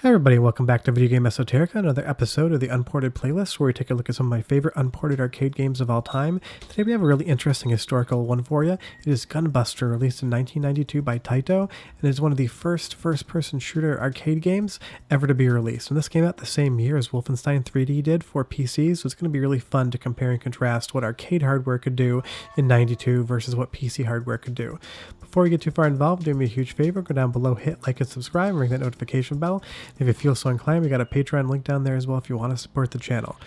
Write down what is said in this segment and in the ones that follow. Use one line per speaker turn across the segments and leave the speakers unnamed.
Hi everybody, welcome back to Video Game Esoterica, another episode of the Unported playlist where we take a look at some of my favorite unported arcade games of all time. Today we have a really interesting historical one for you. It is Gunbuster, released in 1992 by Taito, and is one of the first-person shooter arcade games ever to be released. And this came out the same year as Wolfenstein 3D did for PCs, so it's going to be really fun to compare and contrast what arcade hardware could do in 92 versus what PC hardware could do. Before we get too far involved, do me a huge favor, go down below, hit like and subscribe, and ring that notification bell. If you feel so inclined, we got a Patreon link down there as well if you want to support the channel.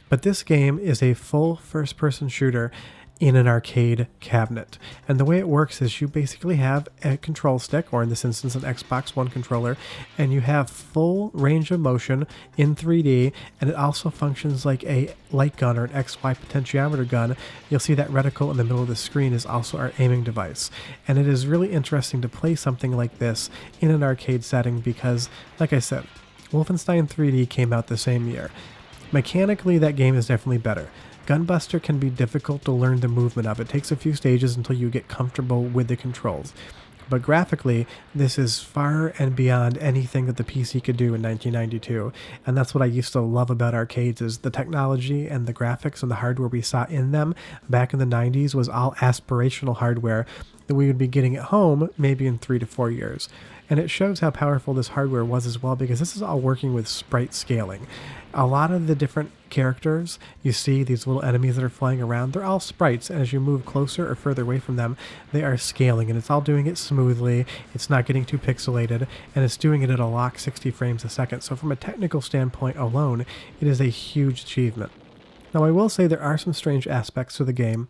But this game is a full first-person shooter in an arcade cabinet. And the way it works is you basically have a control stick, or in this instance an Xbox One controller, and you have full range of motion in 3D, and it also functions like a light gun or an XY potentiometer gun. You'll see that reticle in the middle of the screen is also our aiming device. And it is really interesting to play something like this in an arcade setting because, like I said, Wolfenstein 3D came out the same year. Mechanically, that game is definitely better. Gunbuster can be difficult to learn the movement of. It takes a few stages until you get comfortable with the controls. But graphically, this is far and beyond anything that the PC could do in 1992. And that's what I used to love about arcades, is the technology and the graphics and the hardware we saw in them back in the 90s was all aspirational hardware that we would be getting at home maybe in 3 to 4 years. And it shows how powerful this hardware was as well, because this is all working with sprite scaling. A lot of the different characters you see, these little enemies that are flying around, they're all sprites, and as you move closer or further away from them, they are scaling, and it's all doing it smoothly. It's not getting too pixelated, and it's doing it at a lock 60 frames a second. So from a technical standpoint alone, it is a huge achievement. Now I will say there are some strange aspects to the game.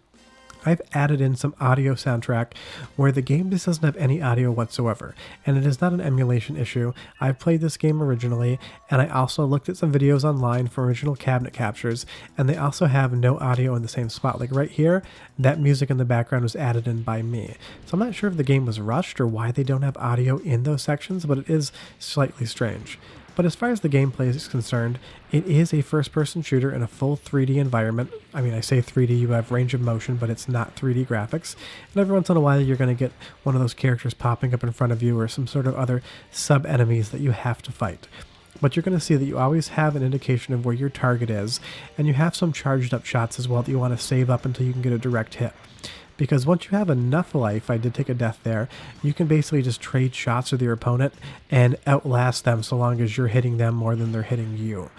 I've added in some audio soundtrack where the game just doesn't have any audio whatsoever, and it is not an emulation issue. I've played this game originally, and I also looked at some videos online for original cabinet captures, and they also have no audio in the same spot. Like right here, that music in the background was added in by me. So I'm not sure if the game was rushed or why they don't have audio in those sections, but it is slightly strange. But as far as the gameplay is concerned, it is a first-person shooter in a full 3D environment. I mean, I say 3D, you have range of motion, but it's not 3D graphics. And every once in a while, you're going to get one of those characters popping up in front of you or some sort of other sub-enemies that you have to fight. But you're going to see that you always have an indication of where your target is, and you have some charged-up shots as well that you want to save up until you can get a direct hit. Because once you have enough life, I did take a death there, you can basically just trade shots with your opponent and outlast them so long as you're hitting them more than they're hitting you.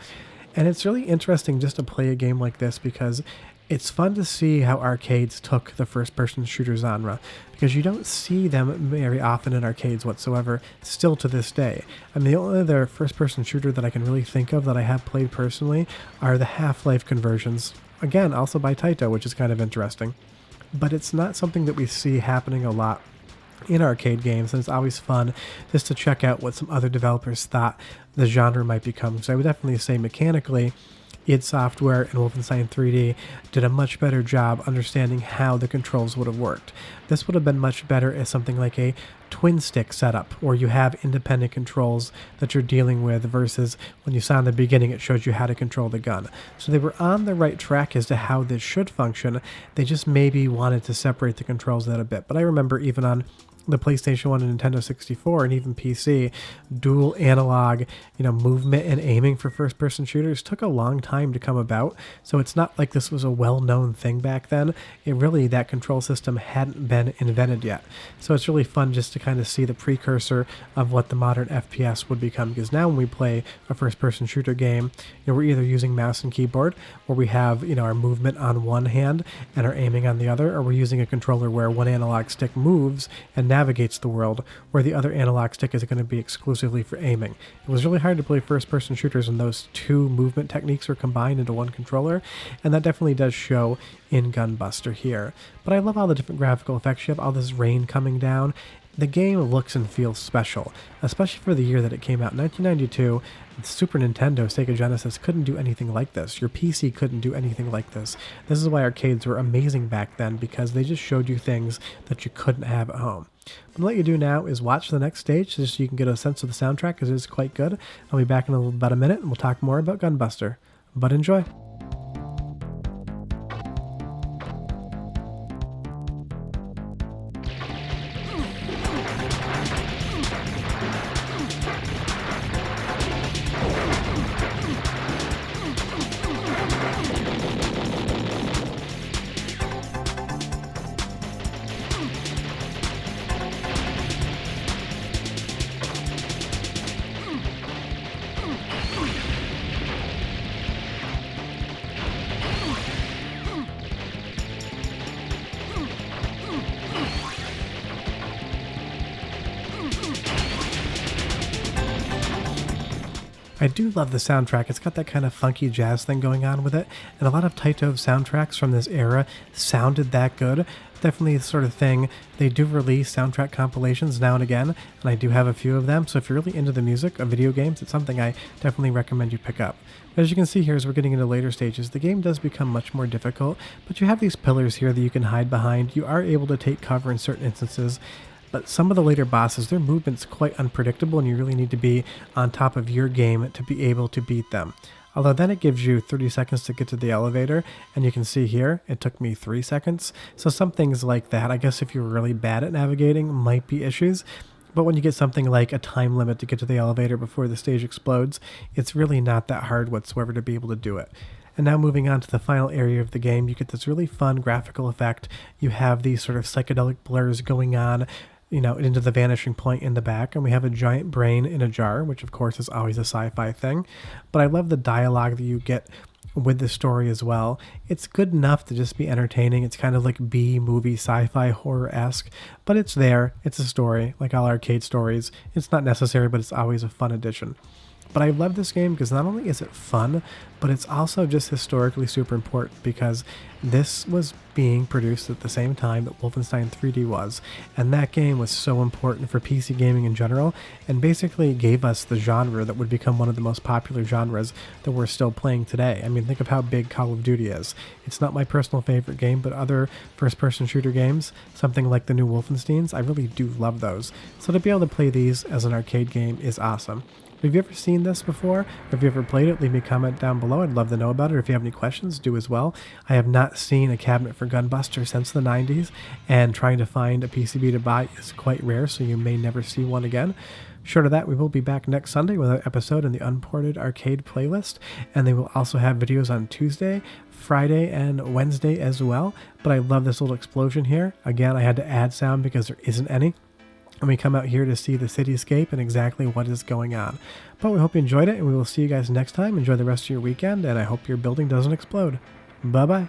And it's really interesting just to play a game like this because it's fun to see how arcades took the first-person shooter genre, because you don't see them very often in arcades whatsoever, still to this day. I mean, the only other first-person shooter that I can really think of that I have played personally are the Half-Life conversions. Again, also by Taito, which is kind of interesting. But it's not something that we see happening a lot in arcade games, and it's always fun just to check out what some other developers thought the genre might become. So I would definitely say mechanically, id Software and Wolfenstein 3D did a much better job understanding how the controls would have worked. This would have been much better as something like a twin stick setup, where you have independent controls that you're dealing with, versus when you saw in the beginning it showed you how to control the gun. So they were on the right track as to how this should function. They just maybe wanted to separate the controls that a bit. But I remember even on the PlayStation 1 and Nintendo 64 and even PC, dual analog, movement and aiming for first-person shooters took a long time to come about. So it's not like this was a well-known thing back then. That control system hadn't been invented yet. So it's really fun just to kind of see the precursor of what the modern FPS would become. Because now when we play a first-person shooter game, we're either using mouse and keyboard, or we have our movement on one hand and our aiming on the other, or we're using a controller where one analog stick moves and navigates the world, where the other analog stick is going to be exclusively for aiming. It was really hard to play first-person shooters when those two movement techniques were combined into one controller, and that definitely does show in Gunbuster here. But I love all the different graphical effects. You have all this rain coming down. The game looks and feels special, especially for the year that it came out. 1992, Super Nintendo, Sega Genesis couldn't do anything like this. Your PC couldn't do anything like this. This is why arcades were amazing back then, because they just showed you things that you couldn't have at home. What I'll let you do now is watch the next stage just so you can get a sense of the soundtrack, because it is quite good. I'll be back in about a minute, and we'll talk more about Gunbuster. But enjoy. I do love the soundtrack. It's got that kind of funky jazz thing going on with it, and a lot of Taito soundtracks from this era sounded that good. Definitely the sort of thing. They do release soundtrack compilations now and again, and I do have a few of them, so if you're really into the music of video games, it's something I definitely recommend you pick up. But as you can see here, as we're getting into later stages, the game does become much more difficult, but you have these pillars here that you can hide behind. You are able to take cover in certain instances, but some of the later bosses, their movement's quite unpredictable, and you really need to be on top of your game to be able to beat them. Although then it gives you 30 seconds to get to the elevator, and you can see here, it took me 3 seconds. So some things like that, I guess if you're really bad at navigating, might be issues. But when you get something like a time limit to get to the elevator before the stage explodes, it's really not that hard whatsoever to be able to do it. And now moving on to the final area of the game, you get this really fun graphical effect. You have these sort of psychedelic blurs going on, into the vanishing point in the back, and we have a giant brain in a jar, which of course is always a sci-fi thing. But I love the dialogue that you get with the story as well. It's good enough to just be entertaining. It's kind of like B-movie sci-fi horror-esque, but it's there. It's a story, like all arcade stories. It's not necessary, but it's always a fun addition. But I love this game because not only is it fun, but it's also just historically super important because this was being produced at the same time that Wolfenstein 3D was, and that game was so important for PC gaming in general, and basically gave us the genre that would become one of the most popular genres that we're still playing today. I mean, think of how big Call of Duty is. It's not my personal favorite game, but other first-person shooter games, something like the new Wolfensteins, I really do love those. So to be able to play these as an arcade game is awesome. Have you ever seen this before? Or have you ever played it? Leave me a comment down below. I'd love to know about it. Or if you have any questions, do as well. I have not seen a cabinet for Gunbuster since the 90s, and trying to find a PCB to buy is quite rare, so you may never see one again. Short of that, we will be back next Sunday with an episode in the Unported Arcade playlist, and they will also have videos on Tuesday, Friday, and Wednesday as well. But I love this little explosion here. Again, I had to add sound because there isn't any. And we come out here to see the cityscape and exactly what is going on. But we hope you enjoyed it, and we will see you guys next time. Enjoy the rest of your weekend, and I hope your building doesn't explode. Bye-bye.